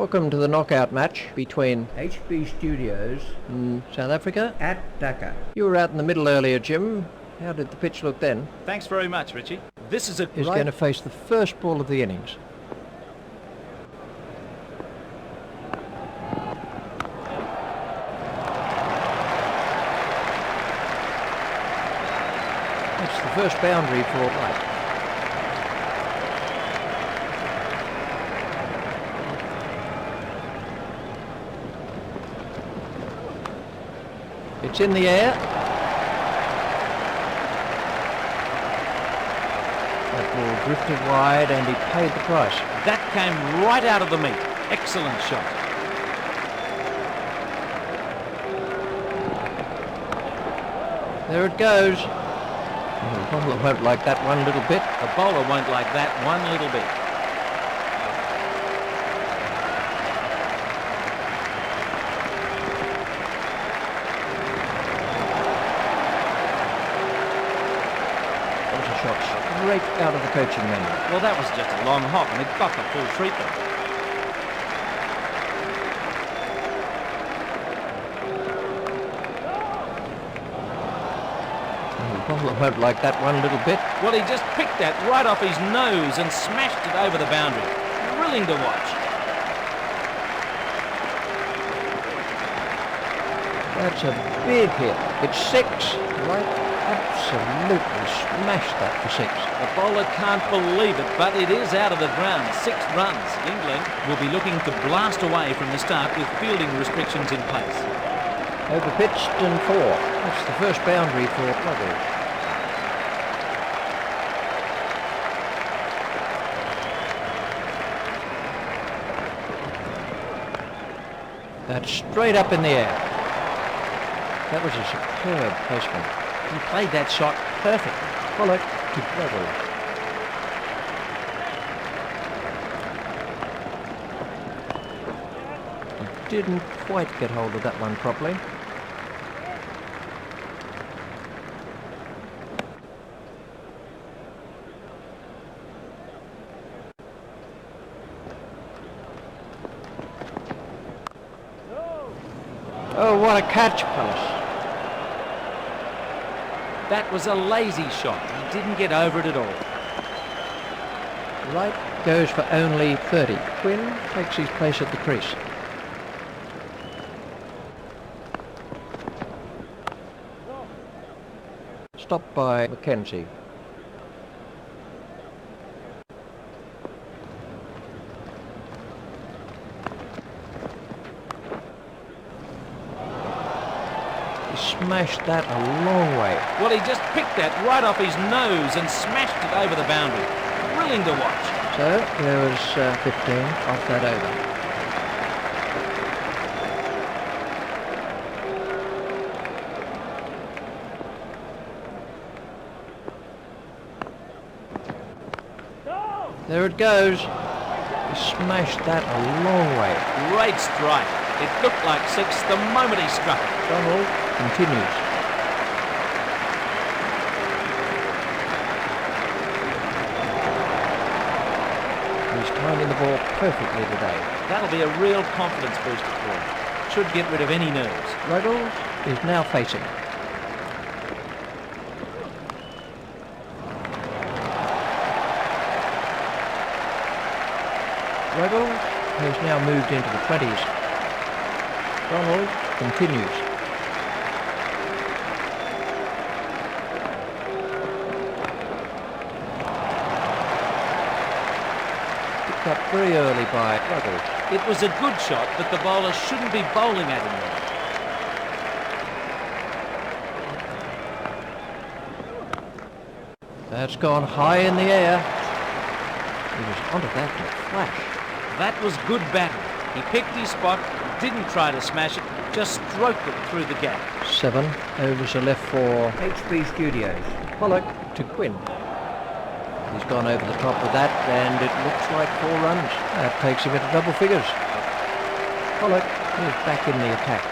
Welcome to the knockout match between HB Studios and South Africa at Dhaka. You were out in the middle earlier, Jim. How did the pitch look then? Thanks very much, Richie. This is a He's going to face the first ball of the innings. That's the first boundary for Light. It's in the air. That ball drifted wide and he paid the price. That came right out of the meat. Excellent shot. There it goes. The bowler won't like that one little bit. The bowler won't like that one little bit. Shot straight out of the coaching manual. Well, that was just a long hop and it got the full treatment. The bowler won't like that one little bit. Well, he just picked that right off his nose and smashed it over the boundary. Thrilling to watch. That's a big hit. It's six. Right. Absolutely smashed that for six. The bowler can't believe it, but it is out of the ground. 6 runs. England will be looking to blast away from the start with fielding restrictions in place. Overpitched and 4. That's the first boundary for Plugger. That's straight up in the air. That was a superb placement. He played that shot perfectly. Pollock to Plugger. He didn't quite get hold of that one properly. Oh, what a catch, Palace. That was a lazy shot. He didn't get over it at all. Wright goes for only 30. Quinn takes his place at the crease. Stopped by Mackenzie. Smashed that a long way. Well, he just picked that right off his nose and smashed it over the boundary. Thrilling to watch. So there was 15 off that over. There it goes. He smashed that a long way. Great strike. It looked like 6 the moment he struck it. Donald continues. He's timing the ball perfectly today. That'll be a real confidence booster for him. Should get rid of any nerves. Ruggles is now facing. Ruggles has now moved into the 20s. Donald continues. Picked up very early by Ruggles. It was a good shot, but the bowler shouldn't be bowling at him there. That's gone high in the air. He was onto that in a flash. That was good batting. He picked his spot, didn't try to smash it, just stroked it through the gap. 7 overs are left for HB Studios. Pollock to Quinn. He's gone over the top of that and it looks like 4 runs. That takes him into double figures. Pollock is back in the attack.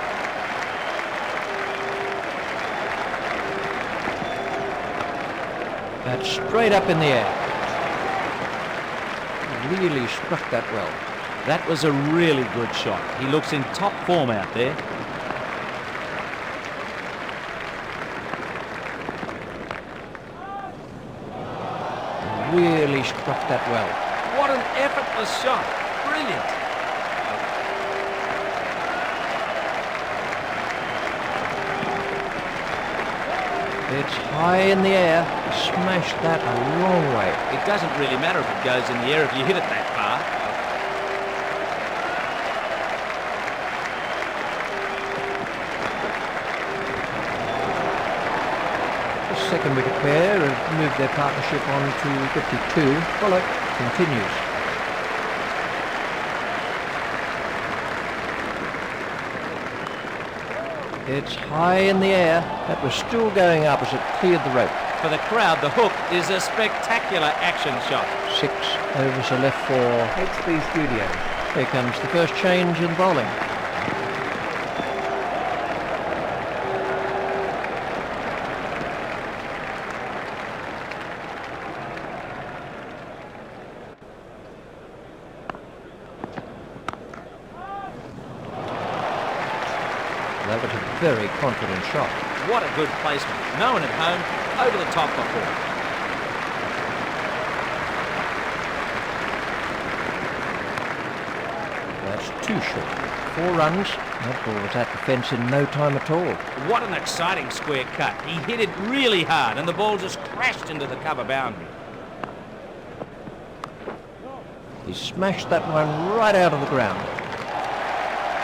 That's straight up in the air. Really struck that well. That was a really good shot. He looks in top form out there. Really struck that well. What an effortless shot. Brilliant. It's high in the air. Smashed that a long way. It doesn't really matter if it goes in the air if you hit it that far. The second wicket pair have moved their partnership on to 52. Follow continues. It's high in the air. That was still going up as it cleared the rope. For the crowd, the hook is a spectacular action shot. 6 overs are left for HB Studios. Here comes the first change in bowling. That was a very confident shot. What a good placement. No one at home, over the top before. That's too short. 4 runs. That ball was at the fence in no time at all. What an exciting square cut. He hit it really hard and the ball just crashed into the cover boundary. He smashed that one right out of the ground.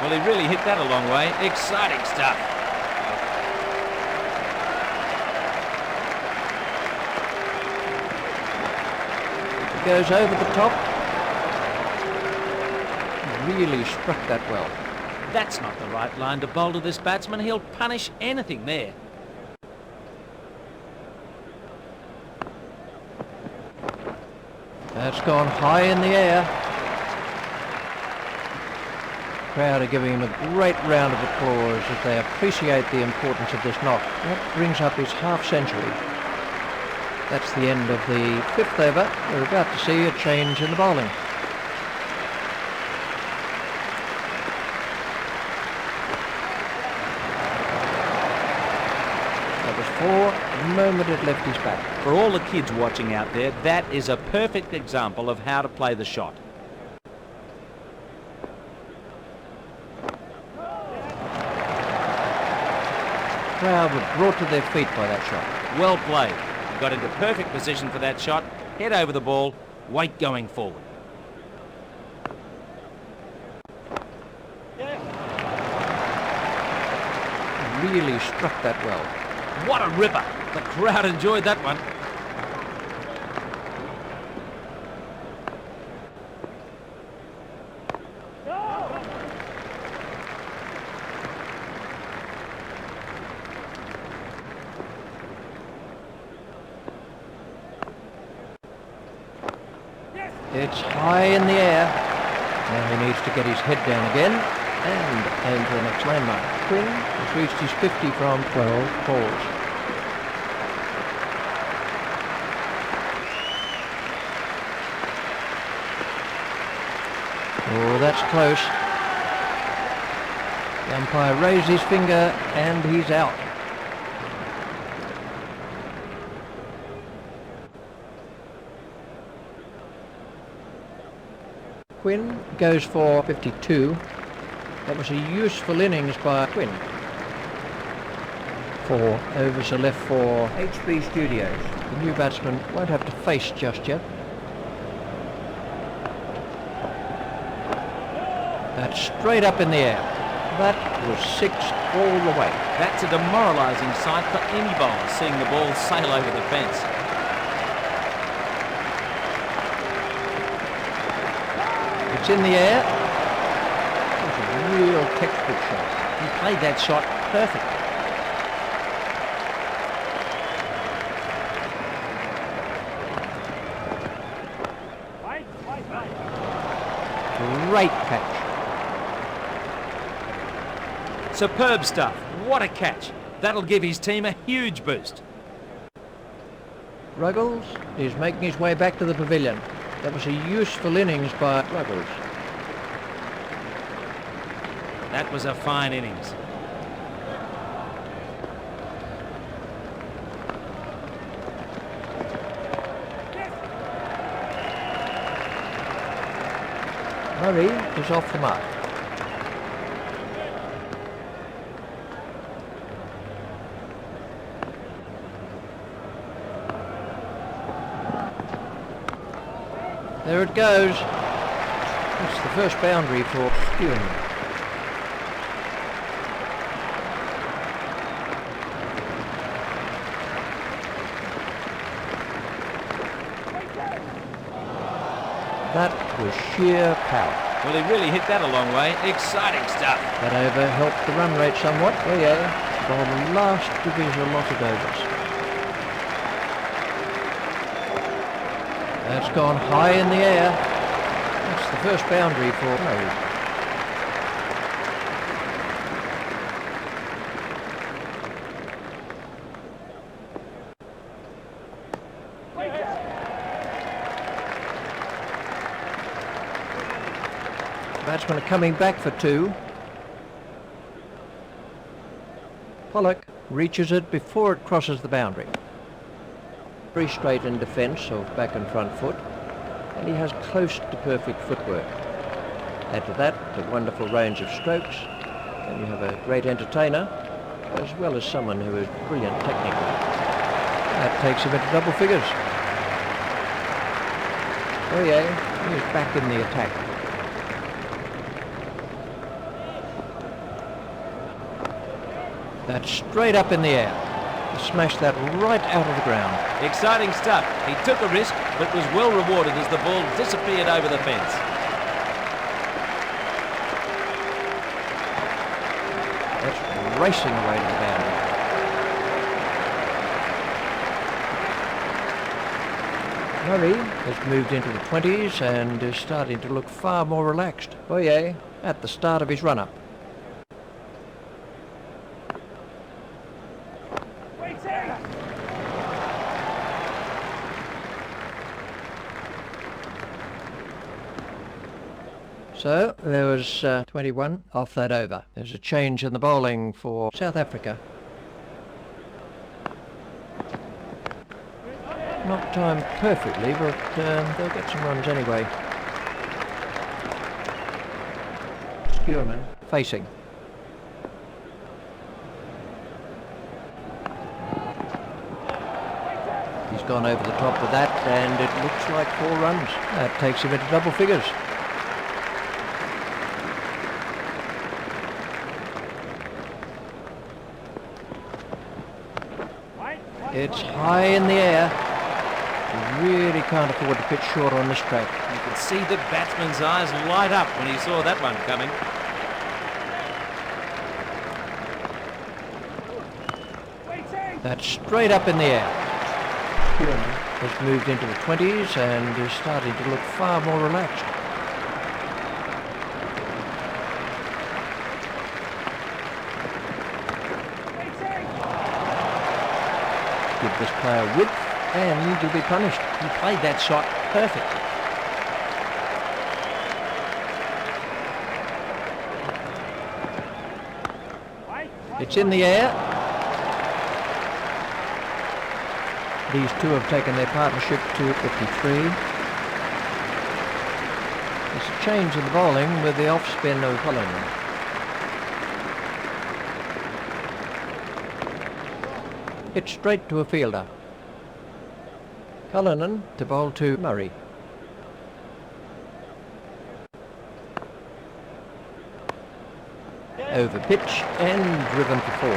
Well, he really hit that a long way. Exciting stuff. It goes over the top. Really struck that well. That's not the right line to bowl to this batsman. He'll punish anything there. That's gone high in the air. Crowd are giving him a great round of applause as they appreciate the importance of this knock. That brings up his half century. That's the end of the 5th over. We're about to see a change in the bowling. That was 4. The moment it left his bat. For all the kids watching out there, that is a perfect example of how to play the shot. Crowd were brought to their feet by that shot. Well played. He got into perfect position for that shot. Head over the ball. Weight going forward. Really struck that well. What a ripper. The crowd enjoyed that one. It's high in the air. Now he needs to get his head down again and aim for the next landmark. Quinn has reached his 50 from 12 balls. Oh, that's close. The umpire raised his finger and he's out. Quinn goes for 52. That was a useful innings by Quinn. 4 overs are left for HB Studios. the new batsman. Won't have to face just yet. That's straight up in the air. That was 6 all the way. That's a demoralising sight for any bowler, seeing the ball sail over the fence. It's in the air. It's a real textbook shot. He played that shot perfectly. Great catch. Superb stuff. What a catch. That'll give his team a huge boost. Ruggles is making his way back to the pavilion. That was a useful innings by Ruggles. That was a fine innings. Murray is off the mark. There it goes. That's the first boundary for Stewart. That was sheer power. Well, he really hit that a long way. Exciting stuff. That over helped the run rate somewhat. Oh yeah, by the last of his allotted overs. That's gone high in the air. That's the first boundary for Murray. Batsmen are coming back for two. Pollock reaches it before it crosses the boundary. Very straight in defence of back and front foot, and he has close to perfect footwork. Add to that a wonderful range of strokes, and you have a great entertainer, as well as someone who is brilliant technically. That takes him into double figures. Oh yeah, he's back in the attack. That's straight up in the air. He smashed that right out of the ground. Exciting stuff. He took a risk, but was well rewarded as the ball disappeared over the fence. That's racing away to the boundary. Murray has moved into the 20s and is starting to look far more relaxed. Boyer at the start of his run-up. So there was 21 off that over. There's a change in the bowling for South Africa. Not timed perfectly, but they'll get some runs anyway. Skewerman facing. He's gone over the top of that, and it looks like 4 runs. That takes him into double figures. It's high in the air. You really can't afford to pitch short on this track. You could see the batsman's eyes light up when he saw that one coming. That's straight up in the air. Has moved into the 20s and is starting to look far more relaxed. Give this player width and he'll be punished. He played that shot perfectly. It's in the air. These two have taken their partnership to 53. There's a change in the bowling with the off-spin of Holland. Hit straight to a fielder. Cullinan to bowl to Murray. Over pitch and driven for 4.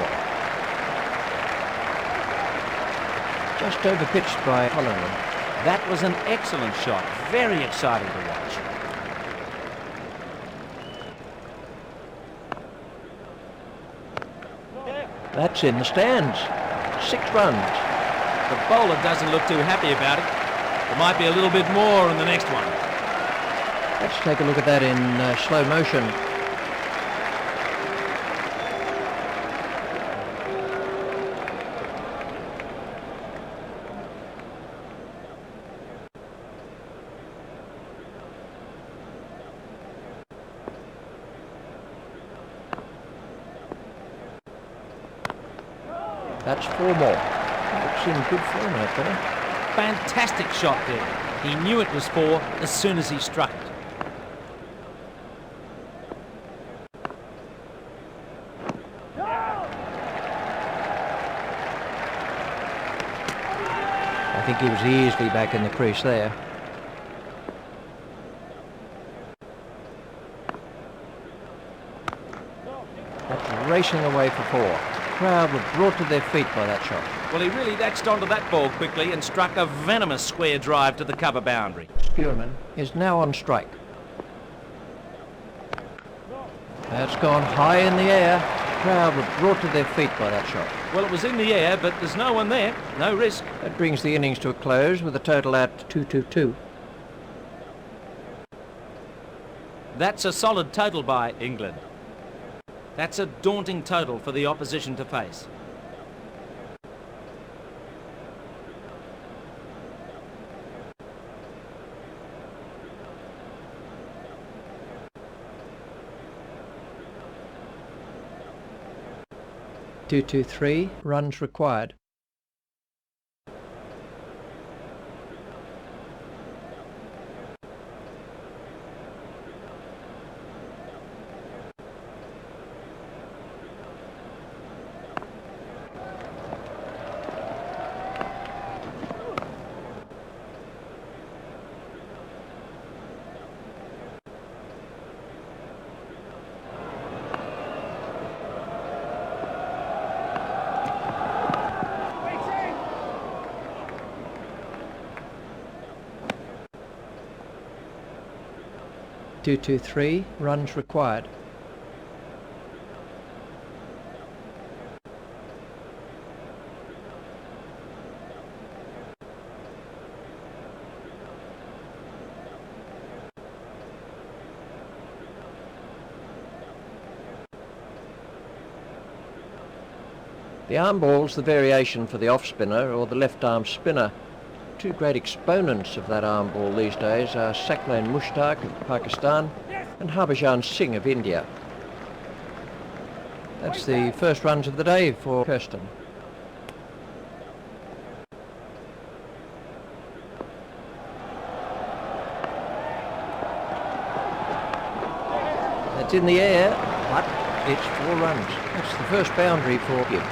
Just over pitched by Cullinan. That was an excellent shot. Very exciting to watch. That's in the stands. 6 runs. The bowler doesn't look too happy about it. There might be a little bit more in the next one. Let's take a look at that in slow motion. That's 4 more. Looks in good form out there. Fantastic shot there. He knew it was 4 as soon as he struck it. I think he was easily back in the crease there. That's racing away for 4. The crowd were brought to their feet by that shot. Well, he really latched onto that ball quickly and struck a venomous square drive to the cover boundary. Spearman is now on strike. That's gone high in the air. The crowd were brought to their feet by that shot. Well, it was in the air, but there's no one there. No risk. That brings the innings to a close with a total at 2-2-2. That's a solid total by England. That's a daunting total for the opposition to face. Two-two-three runs required. Two-two-three runs required. The arm ball's the variation for the off spinner or the left arm spinner. Two great exponents of that arm ball these days are Saklan Mushtaq of Pakistan and Harbhajan Singh of India. That's the first runs of the day for Kirsten. That's in the air, but it's 4 runs. That's the first boundary for Gibbs.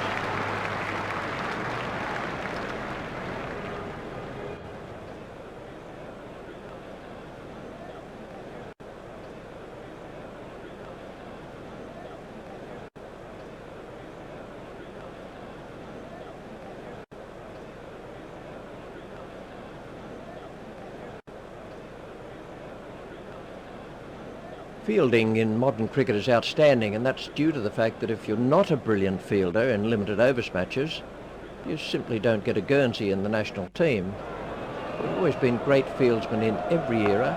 Fielding in modern cricket is outstanding, and that's due to the fact that if you're not a brilliant fielder in limited overs matches, you simply don't get a Guernsey in the national team. There have always been great fieldsmen in every era.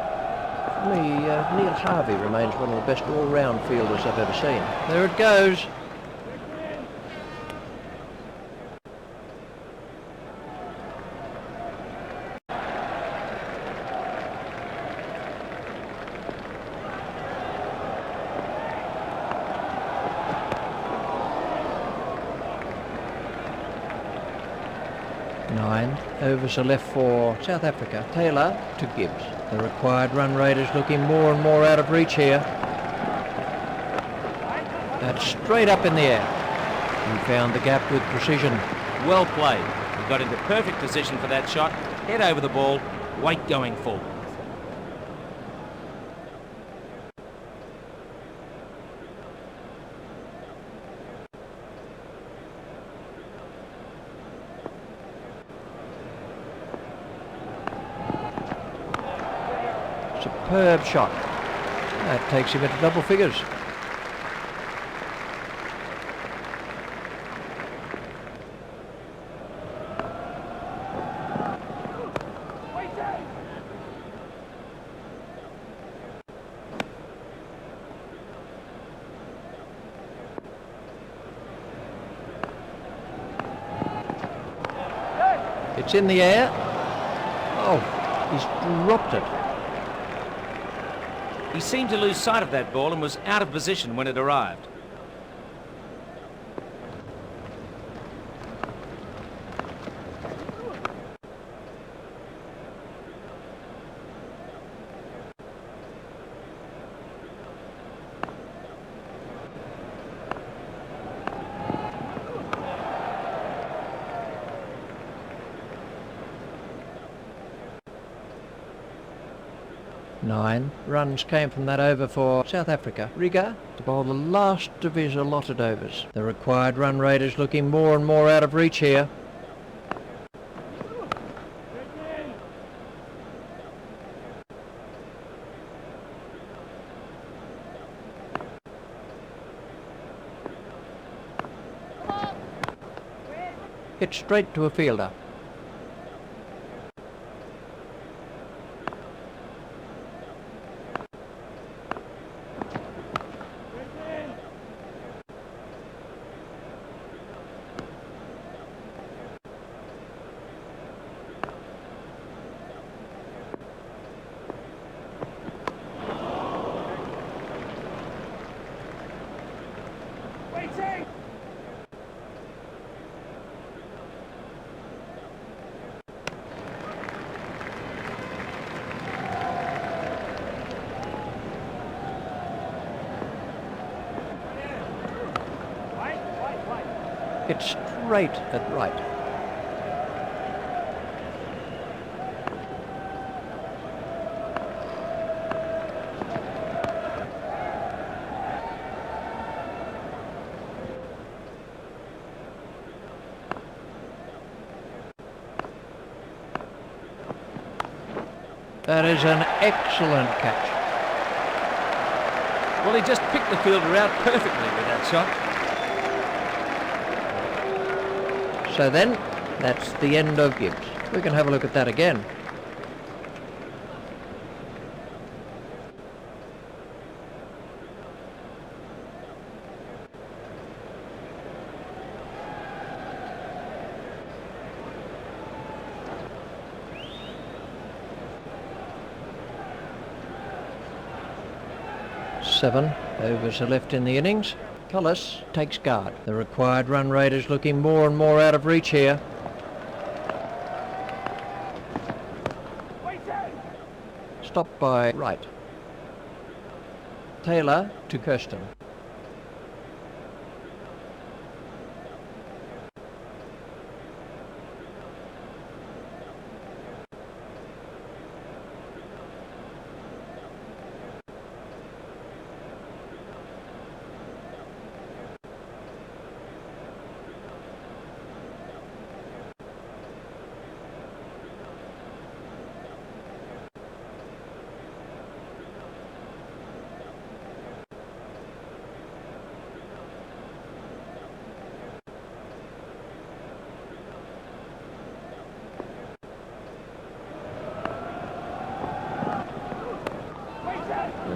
For me, Neil Harvey remains one of the best all-round fielders I've ever seen. There it goes. Nine overs are left for South Africa. Taylor to Gibbs. The required run rate is looking more and more out of reach here. That's straight up in the air. He found the gap with precision. Well played. He got into perfect position for that shot. Head over the ball. Weight going forward. Superb shot. That takes him into double figures. It's in the air. Oh, he's dropped it. He seemed to lose sight of that ball and was out of position when it arrived. 9 runs came from that over for South Africa. Riga to bowl the last of his allotted overs. The required run rate is looking more and more out of reach here. Hit straight to a fielder. Hit straight at right. That is an excellent catch. Well, he just picked the fielder out perfectly with that shot. So then, that's the end of Gibbs. We can have a look at that again. Seven overs are left in the innings. Cullis takes guard. The required run rate is looking more and more out of reach here. Stopped by right. Taylor to Kirsten.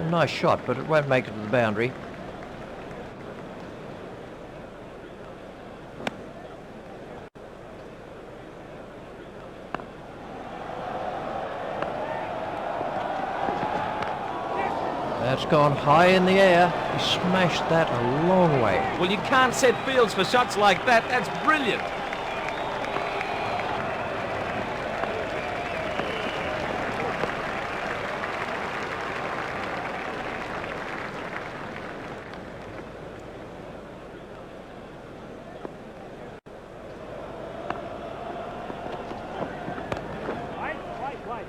Nice shot, but it won't make it to the boundary. That's gone high in the air. He smashed that a long way. Well, you can't set fields for shots like that. That's brilliant.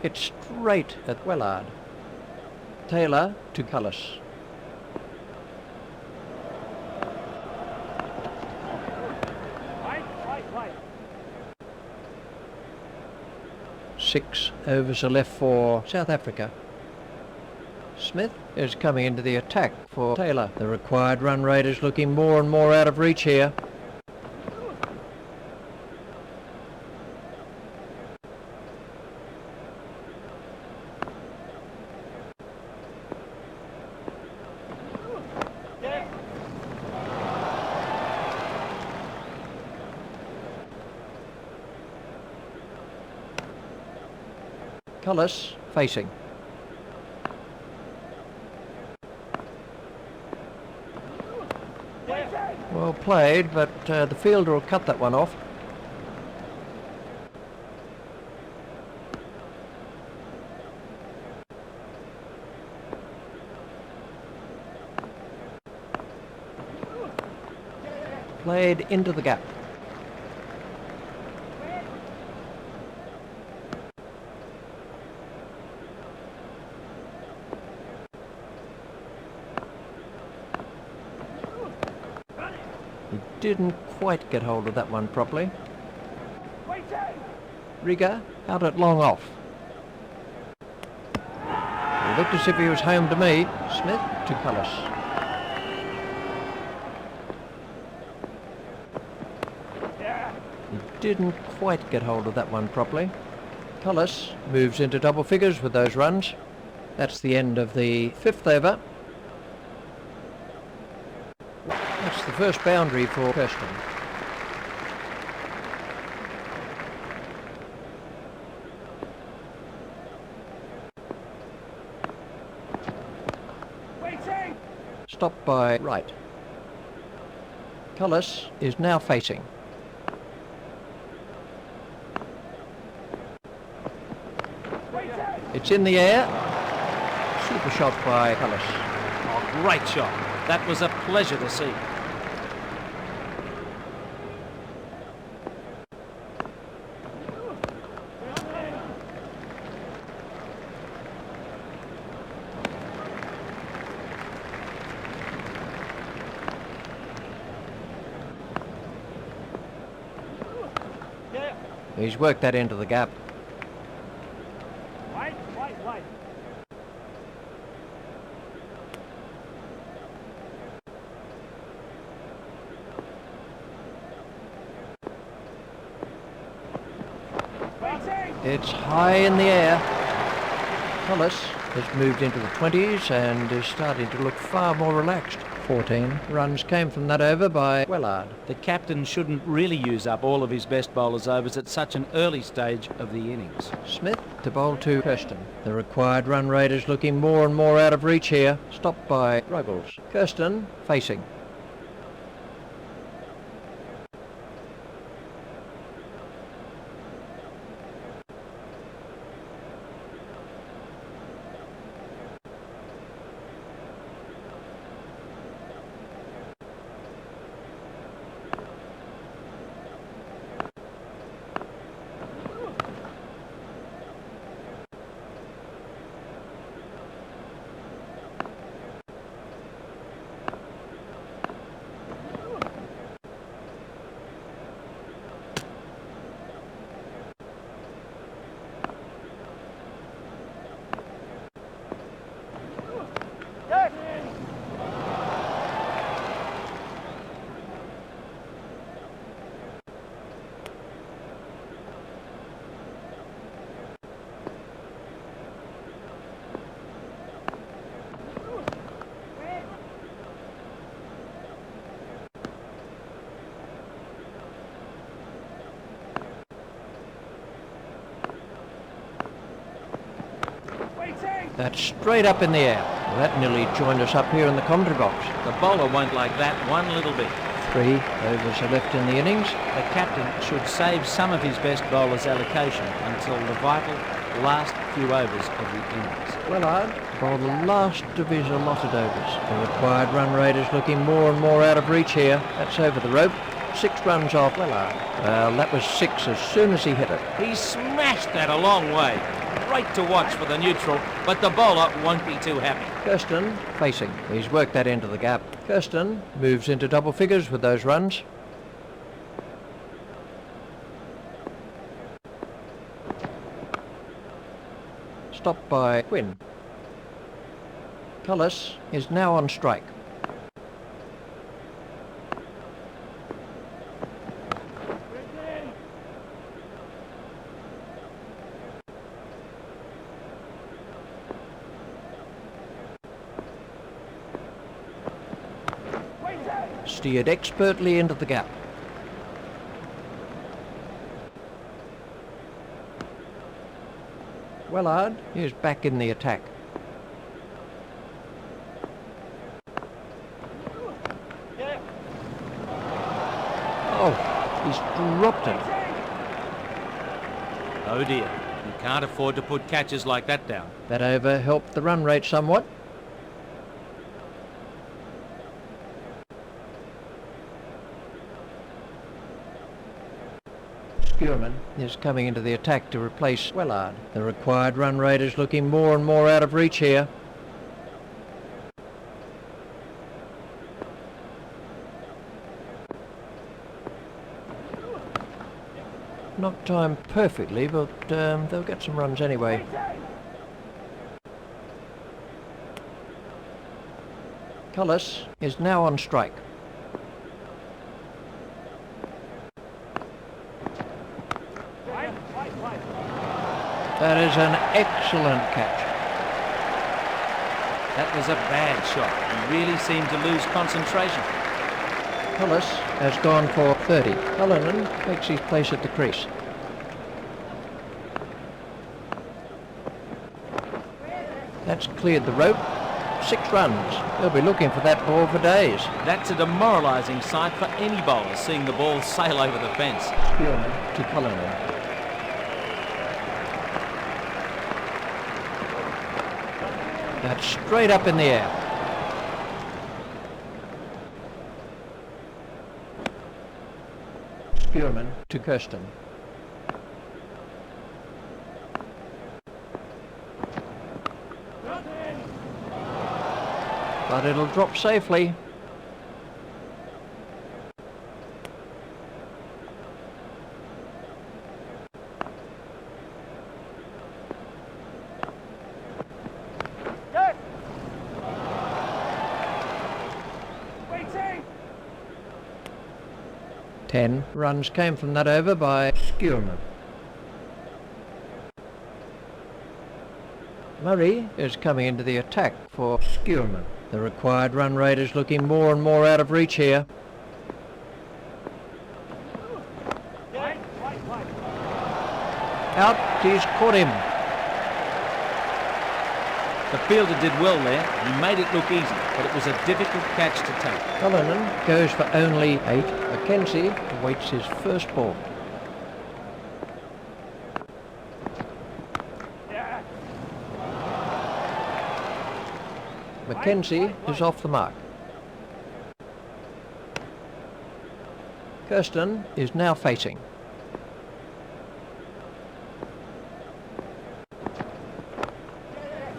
Hit straight at Wellard. Taylor to Cullis. Six overs are left for South Africa. Smith is coming into the attack for Taylor. The required run rate is looking more and more out of reach here. Cullis facing. Well played, but the fielder will cut that one off. Played into the gap. didn't quite get hold of that one properly. Rigger out at long off. It looked as if he was home to me. Smith to Cullis. He didn't quite get hold of that one properly. Cullis moves into double figures with those runs. That's the end of the 5th over. That's the first boundary for Kirsten. Stopped by right. Cullis is now facing. It's in the air. Super shot by Cullis. Oh, great shot. That was a pleasure to see. He's worked that into the gap. Wait. It's high in the air. Cullis has moved into the 20s and is starting to look far more relaxed. 14 runs came from that over by Wellard. The captain shouldn't really use up all of his best bowlers' overs at such an early stage of the innings. Smith to bowl to Kirsten. The required run rate is looking more and more out of reach here. Stopped by Ruggles. Kirsten facing. That's straight up in the air. Well, that nearly joined us up here in the commentary box. The bowler won't like that one little bit. 3 overs are left in the innings. The captain should save some of his best bowlers' allocation until the vital last few overs of the innings. Wellard bowled the last of his allotted overs. The required run rate is looking more and more out of reach here. That's over the rope. 6 runs off Wellard. Well, that was 6 as soon as he hit it. He smashed that a long way. Great to watch for the neutral, but the bowler won't be too happy. Kirsten facing. He's worked that into the gap. Kirsten moves into double figures with those runs. Stopped by Quinn. Cullis is now on strike. Steered expertly into the gap. Wellard is back in the attack. Oh, he's dropped it. Oh dear, you can't afford to put catches like that down. That over helped the run rate somewhat. Skurman is coming into the attack to replace Wellard. The required run rate is looking more and more out of reach here. not timed perfectly, but they'll get some runs anyway. Cullis is now on strike. That is an excellent catch. That was a bad shot. He really seemed to lose concentration. Cullis has gone for 30. Cullinan takes his place at the crease. That's cleared the rope. 6 runs. They'll be looking for that ball for days. That's a demoralising sight for any bowler, seeing the ball sail over the fence. Spearman to Cullinan. That's straight up in the air. Spearman to Kirsten. But it'll drop safely. Yes. Waiting. 10 runs came from that over by Spearman. Murray is coming into the attack for Spearman. The required run rate is looking more and more out of reach here. Out, he's caught him. The fielder did well there. He made it look easy, but it was a difficult catch to take. Cullinan goes for only 8. Mackenzie awaits his first ball. Mackenzie is off the mark. Kirsten is now facing.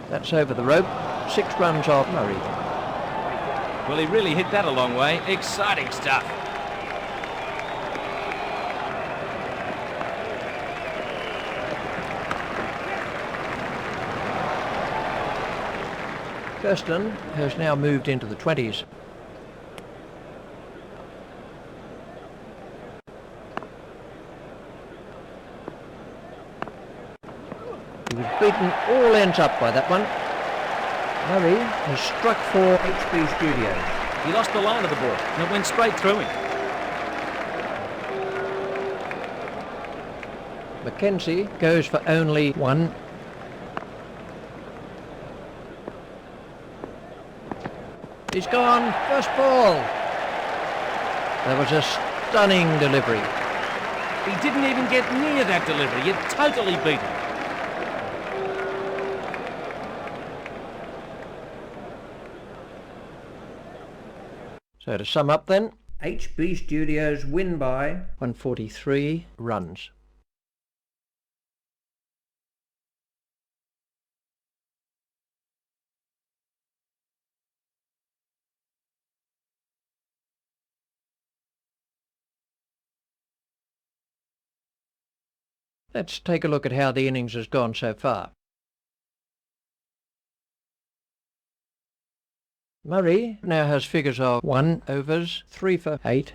That's over the rope. 6 runs off Murray. Well, he really hit that a long way. Exciting stuff. Kirsten has now moved into the 20s. He was beaten all ends up by that one. Murray has struck for HB Studios. He lost the line of the ball, and it went straight through him. Mackenzie goes for only 1. He's gone. First ball. That was a stunning delivery. He didn't even get near that delivery. It totally beat him. So to sum up then, HB Studios win by 143 runs. Let's take a look at how the innings has gone so far. Murray now has figures of 1 overs, 3 for 8,